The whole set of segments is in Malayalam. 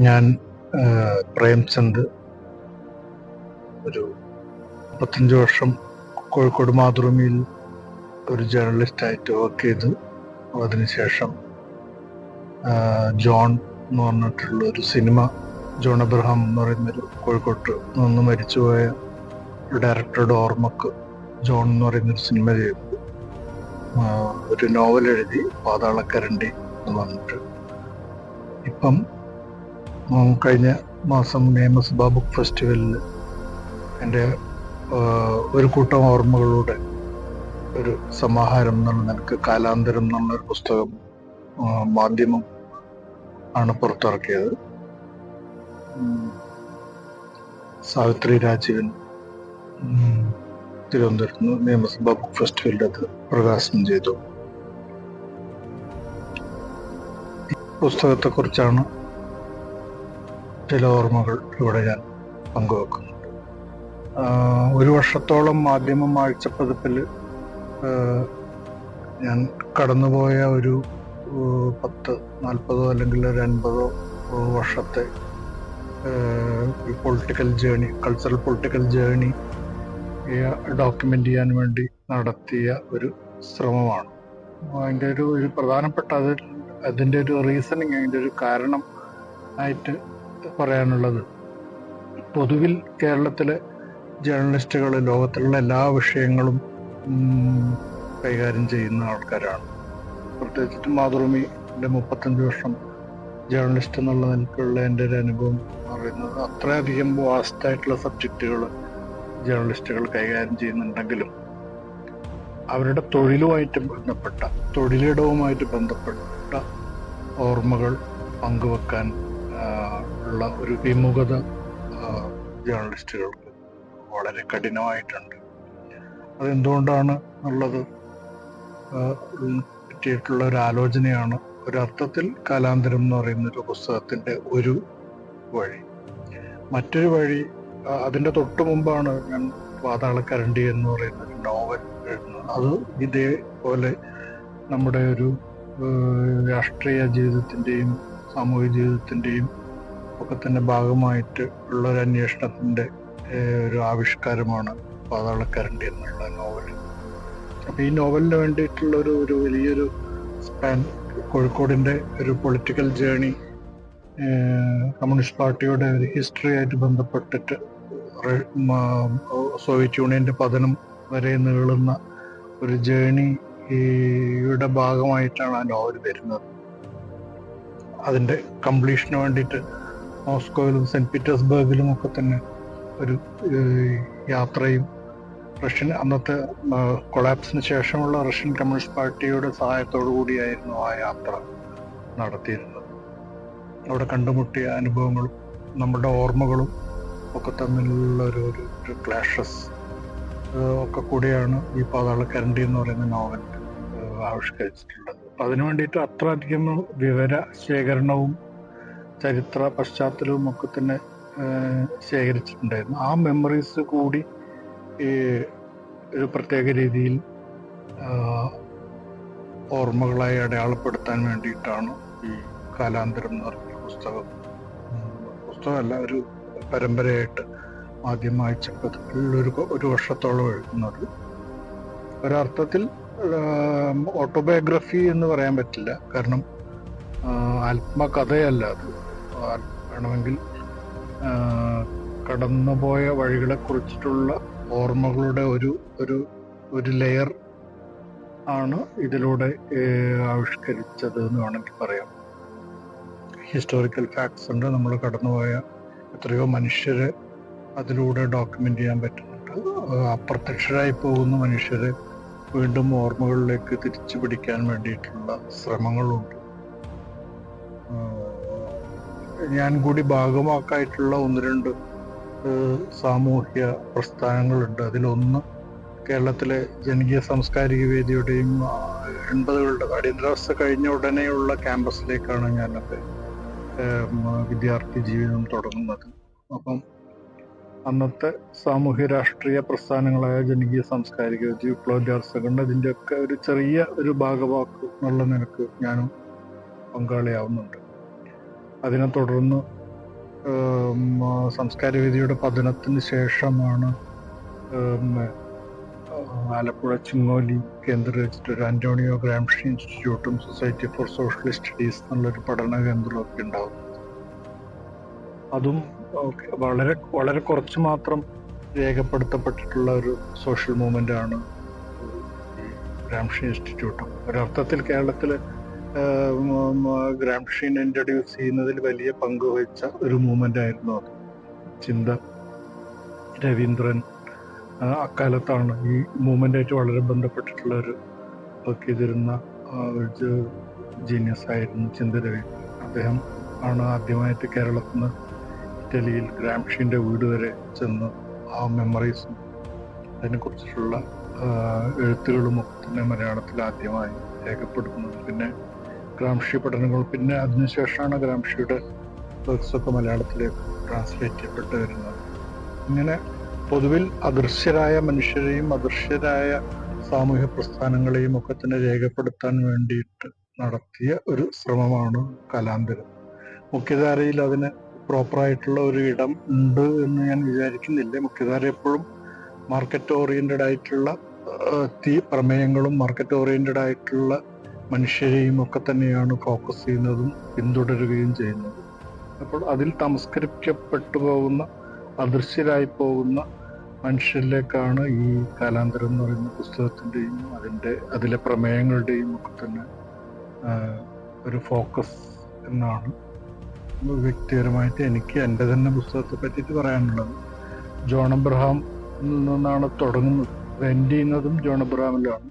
ഞാൻ പ്രേംചന്ദ് ഒരു 35 വർഷം കോഴിക്കോട് മാതൃഭൂമിയിൽ ഒരു ജേർണലിസ്റ്റായിട്ട് വർക്ക് ചെയ്തു. അതിനുശേഷം ജോൺ എന്ന് പറഞ്ഞിട്ടുള്ള ഒരു സിനിമ, ജോൺ അബ്രഹാം എന്ന് പറയുന്നൊരു കോഴിക്കോട്ട് നിന്ന് മരിച്ചുപോയ ഒരു ഡയറക്ടറുടെ ഓർമ്മക്ക് ജോൺ എന്ന് പറയുന്നൊരു സിനിമ ചെയ്തു. ഒരു നോവൽ എഴുതി, പാതാളക്കരണ്ടി എന്ന് പറഞ്ഞിട്ട്. ഇപ്പം കഴിഞ്ഞ മാസം നിയമസഭാ ബുക്ക് ഫെസ്റ്റിവലിൽ എൻ്റെ ഒരു കൂട്ടം ഓർമ്മകളുടെ ഒരു സമാഹാരം എന്നുള്ള നിലക്ക് കാലാന്തരം എന്നുള്ളൊരു പുസ്തകം മാധ്യമം ആണ് പുറത്തിറക്കിയത്. സാവിത്രി രാജീവൻ തിരുവനന്തപുരത്ത് നിന്ന് നിയമസഭാ ബുക്ക് ഫെസ്റ്റിവലിൽ അത് പ്രകാശനം ചെയ്തു. പുസ്തകത്തെക്കുറിച്ചാണ് ചില ഓർമ്മകൾ ഇവിടെ ഞാൻ പങ്കുവെക്കുന്നത്. ഒരു വർഷത്തോളം മാധ്യമം ആഴ്ചപ്പതിപ്പിൽ ഞാൻ കടന്നുപോയ ഒരു 10-40 അല്ലെങ്കിൽ ഒരു 50 വർഷത്തെ political journey, cultural political journey document ചെയ്യാൻ വേണ്ടി നടത്തിയ ഒരു ശ്രമമാണ്. അതിൻ്റെ ഒരു പ്രധാനപ്പെട്ട അതിൻ്റെ ഒരു റീസണിങ്, അതിൻ്റെ ഒരു കാരണം ആയിട്ട് പറയാനുള്ളത്, പൊതുവിൽ കേരളത്തിലെ ജേർണലിസ്റ്റുകൾ ലോകത്തിലുള്ള എല്ലാ വിഷയങ്ങളും കൈകാര്യം ചെയ്യുന്ന ആൾക്കാരാണ്. പ്രത്യേകിച്ചിട്ട് മാതൃഭൂമിയുടെ 35 വർഷം ജേർണലിസ്റ്റ് എന്നുള്ള നിലക്കുള്ള എൻ്റെ ഒരു അനുഭവം എന്ന് പറയുന്നത്, അത്രയധികം വാസ്റ്റായിട്ടുള്ള സബ്ജക്റ്റുകൾ ജേർണലിസ്റ്റുകൾ കൈകാര്യം ചെയ്യുന്നുണ്ടെങ്കിലും അവരുടെ തൊഴിലുമായിട്ട് ബന്ധപ്പെട്ട, തൊഴിലിടവുമായിട്ട് ബന്ധപ്പെട്ട ഓർമ്മകൾ പങ്കുവെക്കാൻ ഉള്ള ഒരു വിമുഖത ജേർണലിസ്റ്റുകൾക്ക് വളരെ കഠിനമായിട്ടുണ്ട്. അതെന്തുകൊണ്ടാണ് എന്നുള്ളത് പറ്റിയിട്ടുള്ള ഒരു ആലോചനയാണ് ഒരർത്ഥത്തിൽ കാലാന്തരം എന്ന് പറയുന്ന ഒരു പുസ്തകത്തിൻ്റെ ഒരു വഴി. മറ്റൊരു വഴി, അതിൻ്റെ തൊട്ടു മുമ്പാണ് ഞാൻ പാതാളക്കരണ്ടി എന്ന് പറയുന്ന ഒരു നോവൽ എഴുതുന്നത്. അത് ഇതേപോലെ നമ്മുടെ ഒരു രാഷ്ട്രീയ ജീവിതത്തിൻ്റെയും സാമൂഹിക ജീവിതത്തിൻ്റെയും ഒക്കെ തന്നെ ഭാഗമായിട്ട് ഉള്ള ഒരു അന്വേഷണത്തിൻ്റെ ഒരു ആവിഷ്കാരമാണ് പാതാളക്കരണ്ടി എന്നുള്ള നോവൽ. അപ്പം ഈ നോവലിന് വേണ്ടിയിട്ടുള്ള ഒരു വലിയൊരു സ്പാൻ, കോഴിക്കോടിൻ്റെ ഒരു പൊളിറ്റിക്കൽ ജേണി, കമ്മ്യൂണിസ്റ്റ് പാർട്ടിയുടെ ഒരു ഹിസ്റ്ററി ആയിട്ട് ബന്ധപ്പെട്ടിട്ട് സോവിയറ്റ് യൂണിയൻ്റെ പതനം വരെ നീളുന്ന ഒരു ജേണിയുടെ ഭാഗമായിട്ടാണ് ആ നോവൽ വരുന്നത്. അതിൻ്റെ കംപ്ലീഷന് വേണ്ടിയിട്ട് മോസ്കോയിലും സെൻറ്റ് പീറ്റേഴ്സ്ബർഗിലും ഒക്കെ തന്നെ ഒരു യാത്രയും, അന്നത്തെ കൊളാപ്സിന് ശേഷമുള്ള റഷ്യൻ കമ്മ്യൂണിസ്റ്റ് പാർട്ടിയുടെ സഹായത്തോടു കൂടിയായിരുന്നു ആ യാത്ര നടത്തിയിരുന്നത്. അവിടെ കണ്ടുമുട്ടിയ അനുഭവങ്ങളും നമ്മുടെ ഓർമ്മകളും ഒക്കെ തമ്മിലുള്ള ഒരു ക്ലാഷസ് ഒക്കെ കൂടിയാണ് ഈ പാതാളക്കരണ്ടി എന്ന് പറയുന്ന നോവൽ ആവിഷ്കരിച്ചിട്ടുള്ളത്. അപ്പം അതിനു വേണ്ടിയിട്ട് അത്രയധികം വിവര ശേഖരണവും ചരിത്ര പശ്ചാത്തലവും ഒക്കെ തന്നെ ശേഖരിച്ചിട്ടുണ്ടായിരുന്നു. ആ മെമ്മറീസ് കൂടി ഒരു പ്രത്യേക രീതിയിൽ ഓർമ്മകളായി അടയാളപ്പെടുത്താൻ വേണ്ടിയിട്ടാണ് ഈ കാലാന്തരം എന്ന് പറഞ്ഞ പുസ്തകമല്ല, ഒരു പരമ്പരയായിട്ട് ആദ്യം വായിച്ചപ്പോൾ ഒരു വർഷത്തോളം എഴുതുന്നത്. ഒരർത്ഥത്തിൽ ഓട്ടോബയോഗ്രഫി എന്ന് പറയാൻ പറ്റില്ല, കാരണം ആത്മകഥയല്ല അത്. വേണമെങ്കിൽ കടന്നുപോയ വഴികളെ കുറിച്ചിട്ടുള്ള ഓർമ്മകളുടെ ഒരു ലെയർ ആണ് ഇതിലൂടെ ആവിഷ്കരിച്ചത് എന്ന് വേണമെങ്കിൽ പറയാം. ഹിസ്റ്റോറിക്കൽ ഫാക്ട്സ് ഉണ്ട്, നമ്മൾ കടന്നുപോയ എത്രയോ മനുഷ്യരെ അതിലൂടെ ഡോക്യുമെന്റ് ചെയ്യാൻ പറ്റുന്നുണ്ട്. അപ്രത്യക്ഷരായി പോകുന്ന മനുഷ്യരെ വീണ്ടും ഓർമ്മകളിലേക്ക് തിരിച്ചു പിടിക്കാൻ വേണ്ടിയിട്ടുള്ള ശ്രമങ്ങളുണ്ട്. ഞാൻ കൂടി ഭാഗമാക്കായിട്ടുള്ള 1-2 സാമൂഹ്യ പ്രസ്ഥാനങ്ങളുണ്ട്. അതിലൊന്ന് കേരളത്തിലെ ജനകീയ സാംസ്കാരിക വേദിയുടെയും 80കളുടെ അടിയന്തരാവസ്ഥ കഴിഞ്ഞ ഉടനെയുള്ള ക്യാമ്പസിലേക്കാണ് ഞാനത് വിദ്യാർത്ഥി ജീവിതം തുടങ്ങുന്നത്. അപ്പം അന്നത്തെ സാമൂഹ്യ രാഷ്ട്രീയ പ്രസ്ഥാനങ്ങളായ ജനകീയ സാംസ്കാരിക വേദി, വിപ്ലവ വിദ്യാർത്ഥി സംഘടന, ഇതിൻ്റെയൊക്കെ ഒരു ചെറിയ ഒരു ഭാഗമാക്കും എന്നുള്ള നിലക്ക് ഞാനും പങ്കാളിയാവുന്നുണ്ട്. അതിനെ തുടർന്ന് സംസ്കാരവേദിയുടെ പതനത്തിന് ശേഷമാണ് ആലപ്പുഴ ചിങ്ങോലി കേന്ദ്രീകരിച്ചിട്ട് ഒരു അന്റോണിയോ ഗ്രാംഷി ഇൻസ്റ്റിറ്റ്യൂട്ടും സൊസൈറ്റി ഫോർ സോഷ്യൽ സ്റ്റഡീസ് എന്നുള്ളൊരു പഠന കേന്ദ്രവും ഒക്കെ ഉണ്ടാവുന്നത്. അതും വളരെ വളരെ കുറച്ച് മാത്രം രേഖപ്പെടുത്തപ്പെട്ടിട്ടുള്ള ഒരു സോഷ്യൽ മൂവ്മെന്റ് ആണ് ഗ്രാംഷി ഇൻസ്റ്റിറ്റ്യൂട്ടും. ഒരർത്ഥത്തിൽ കേരളത്തിൽ ഗ്രാംഷിനെ ഇൻട്രൊഡ്യൂസ് ചെയ്യുന്നതിൽ വലിയ പങ്ക് വഹിച്ച ഒരു മൂവ്മെന്റ് ആയിരുന്നു അത്. ചിന്ത, രവീന്ദ്രൻ അക്കാലത്താണ് ഈ മൂവ്മെന്റായിട്ട് വളരെ ബന്ധപ്പെട്ടിട്ടുള്ള ഒരു വർക്ക് ചെയ്തിരുന്ന ഒരു ജീനിയസ് ആയിരുന്നു ചിന്ത രവീന്ദ്രൻ. അദ്ദേഹം ആണ് ആദ്യമായിട്ട് കേരളത്തിൽ നിന്ന് ഇറ്റലിയിൽ ഗ്രാംഷിന്റെ വീട് വരെ ചെന്ന് ആ മെമ്മറീസും അതിനെക്കുറിച്ചിട്ടുള്ള എഴുത്തുകളും ഒക്കെ തന്നെ മലയാളത്തിൽ ആദ്യമായി രേഖപ്പെടുത്തുന്നത്. പിന്നെ ഗ്രാംഷി പഠനങ്ങൾ, പിന്നെ അതിനുശേഷമാണ് ഗ്രാംഷിയുടെ വർക്ക്സ് ഒക്കെ മലയാളത്തിലേക്ക് ട്രാൻസ്ലേറ്റ് ചെയ്യപ്പെട്ട് വരുന്നത്. ഇങ്ങനെ പൊതുവിൽ അദൃശ്യരായ മനുഷ്യരെയും അദൃശ്യരായ സാമൂഹ്യ പ്രസ്ഥാനങ്ങളെയും ഒക്കെ തന്നെ രേഖപ്പെടുത്താൻ വേണ്ടിയിട്ട് നടത്തിയ ഒരു ശ്രമമാണ് കലാന്തരം. മുഖ്യധാരയിൽ അതിന് പ്രോപ്പറായിട്ടുള്ള ഒരു ഇടം ഉണ്ട് എന്ന് ഞാൻ വിചാരിക്കുന്നില്ല. മുഖ്യധാര എപ്പോഴും മാർക്കറ്റ് ഓറിയന്റഡ് ആയിട്ടുള്ള പ്രമേയങ്ങളും മാർക്കറ്റ് ഓറിയന്റഡ് ആയിട്ടുള്ള മനുഷ്യരെയും ഒക്കെ തന്നെയാണ് ഫോക്കസ് ചെയ്യുന്നതും പിന്തുടരുകയും ചെയ്യുന്നത്. അപ്പോൾ അതിൽ തമസ്കരിക്കപ്പെട്ടു പോകുന്ന, അദൃശ്യരായി പോകുന്ന മനുഷ്യരിലേക്കാണ് ഈ കാലാന്തരം എന്ന് പറയുന്ന പുസ്തകത്തിൻ്റെയും അതിലെ പ്രമേയങ്ങളുടെയും ഒക്കെ തന്നെ ഒരു ഫോക്കസ് എന്നാണ് വ്യക്തിപരമായിട്ട് എനിക്ക് എൻ്റെ തന്നെ പുസ്തകത്തെ പറ്റിയിട്ട് പറയാനുള്ളത്. ജോൺ അബ്രഹാം നിന്നാണ് തുടങ്ങുന്നത്. അത് എൻഡ് ചെയ്യുന്നതും ജോൺ അബ്രഹാമിലാണ്.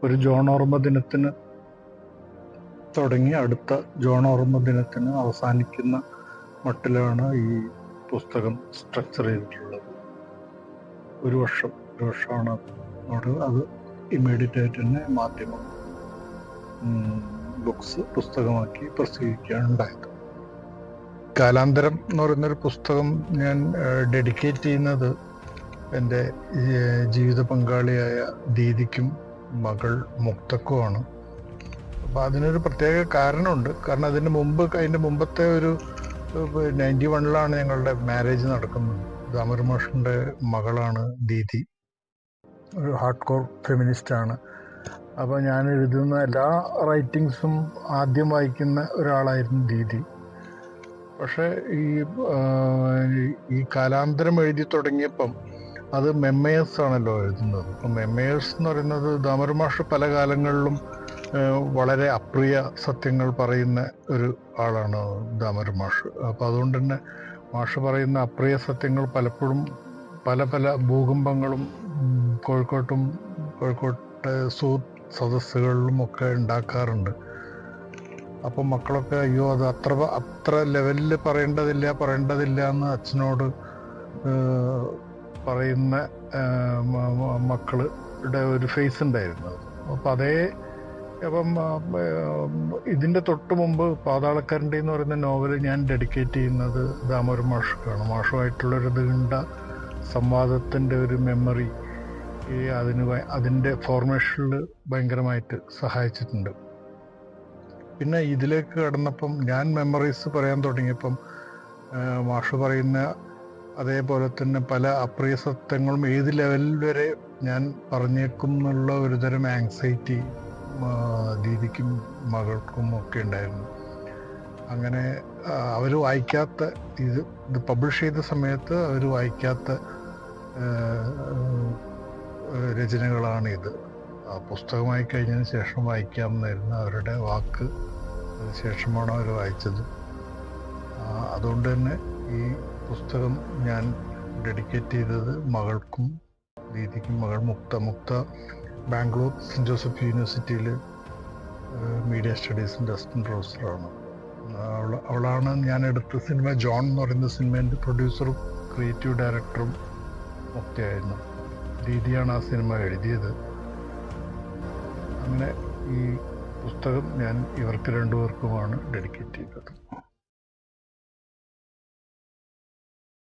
ഒരു ജോൺ ഓർമ്മ ദിനത്തിന് തുടങ്ങി അടുത്ത ജോൺ ഓർമ്മ ദിനത്തിന് അവസാനിക്കുന്ന മട്ടിലാണ് ഈ പുസ്തകം സ്ട്രക്ചർ ചെയ്തിട്ടുള്ളത്. ഒരു വർഷമാണ് അത് ഇമ്മീഡിയറ്റ് ആയിട്ട് തന്നെ മാധ്യമം ബുക്സ് പുസ്തകമാക്കി പ്രസിദ്ധീകരിക്കുകയാണ് ഉണ്ടായത്. കാലാന്തരം എന്ന് പറയുന്നൊരു പുസ്തകം ഞാൻ ഡെഡിക്കേറ്റ് ചെയ്യുന്നത് എൻ്റെ ജീവിത പങ്കാളിയായ ദീദിക്കും മകൾ മുക്തക്കുമാണ്. അപ്പോൾ അതിനൊരു പ്രത്യേക കാരണമുണ്ട്. കാരണം അതിൻ്റെ മുമ്പത്തെ ഒരു 91 ഞങ്ങളുടെ മാരേജ് നടക്കുന്നത്. ദാമോദരൻ മാഷിൻ്റെ മകളാണ് ദീദി. ഒരു ഹാർഡ് കോർ ഫെമിനിസ്റ്റാണ്. അപ്പോൾ ഞാൻ എഴുതുന്ന എല്ലാ റൈറ്റിങ്സും ആദ്യം വായിക്കുന്ന ഒരാളായിരുന്നു ദീദി. പക്ഷേ ഈ കാലാന്തരം എഴുതി തുടങ്ങിയപ്പം അത് മെമ്മേഴ്സ് ആണല്ലോ എഴുതുന്നത്. അപ്പം മെമ്മേഴ്സ് എന്ന് പറയുന്നത് ദാമോദരൻ മാഷ് പല കാലങ്ങളിലും വളരെ അപ്രിയ സത്യങ്ങൾ പറയുന്ന ഒരു ആളാണ് ദാമോദരൻ മാഷ്. അപ്പം അതുകൊണ്ട് തന്നെ മാഷ് പറയുന്ന അപ്രിയ സത്യങ്ങൾ പലപ്പോഴും പല ഭൂകമ്പങ്ങളും കോഴിക്കോട്ടെ സദസ്സുകളിലും ഒക്കെ ഉണ്ടാക്കാറുണ്ട്. അപ്പം മക്കളൊക്കെ അയ്യോ അത് അത്ര ലെവലിൽ പറയേണ്ടതില്ല എന്ന് അച്ഛനോട് പറയുന്ന മക്കളുടെ ഒരു ഫേസ് ഉണ്ടായിരുന്നു. അപ്പം ഇതിൻ്റെ തൊട്ട് മുമ്പ് പാതാളക്കരണ്ടി എന്ന് പറയുന്ന നോവൽ ഞാൻ ഡെഡിക്കേറ്റ് ചെയ്യുന്നത് ദാമോദരൻ മാഷുക്കാണ്. മാഷുമായിട്ടുള്ളൊരു നീണ്ട സംവാദത്തിൻ്റെ ഒരു മെമ്മറി അതിൻ്റെ ഫോർമേഷനിൽ ഭയങ്കരമായിട്ട് സഹായിച്ചിട്ടുണ്ട്. പിന്നെ ഇതിലേക്ക് കടന്നപ്പം ഞാൻ മെമ്മറീസ് പറയാൻ തുടങ്ങിയപ്പം മാഷ് പറയുന്ന അതേപോലെ തന്നെ പല അപ്രിയ സത്യങ്ങളും ഏത് ലെവലിൽ വരെ ഞാൻ പറഞ്ഞേക്കും എന്നുള്ള ഒരുതരം ആങ്സൈറ്റി ദീദിക്കും മകൾക്കും ഒക്കെ ഉണ്ടായിരുന്നു. അങ്ങനെ അവർ വായിക്കാത്ത ഇത് പബ്ലിഷ് ചെയ്ത സമയത്ത് അവർ വായിക്കാത്ത രചനകളാണിത്. പുസ്തകമായി കഴിഞ്ഞതിന് ശേഷം വായിക്കാമെന്നായിരുന്നു അവരുടെ വാക്ക്. അതിനുശേഷമാണ് അവർ വായിച്ചത്. അതുകൊണ്ട് തന്നെ ഈ പുസ്തകം ഞാൻ ഡെഡിക്കേറ്റ് ചെയ്തത് മകൾക്കും ദീദിക്കും. മകൾ മുക്ത ബാംഗ്ലൂർ സെൻറ്റ് ജോസഫ് യൂണിവേഴ്സിറ്റിയിൽ മീഡിയ സ്റ്റഡീസിൻ്റെ അസിസ്റ്റൻറ്റ് പ്രൊഫസറാണ്. അവളാണ് ഞാൻ എടുത്ത സിനിമ ജോൺ എന്ന് പറയുന്ന സിനിമേൻ്റെ പ്രൊഡ്യൂസറും ക്രിയേറ്റീവ് ഡയറക്ടറും മുക്തയായിരുന്നു. ദീദിയാണ് ആ സിനിമ എഴുതിയത്. അങ്ങനെ ഈ പുസ്തകം ഞാൻ ഇവർക്ക് രണ്ടുപേർക്കുമാണ് ഡെഡിക്കേറ്റ് ചെയ്തത്.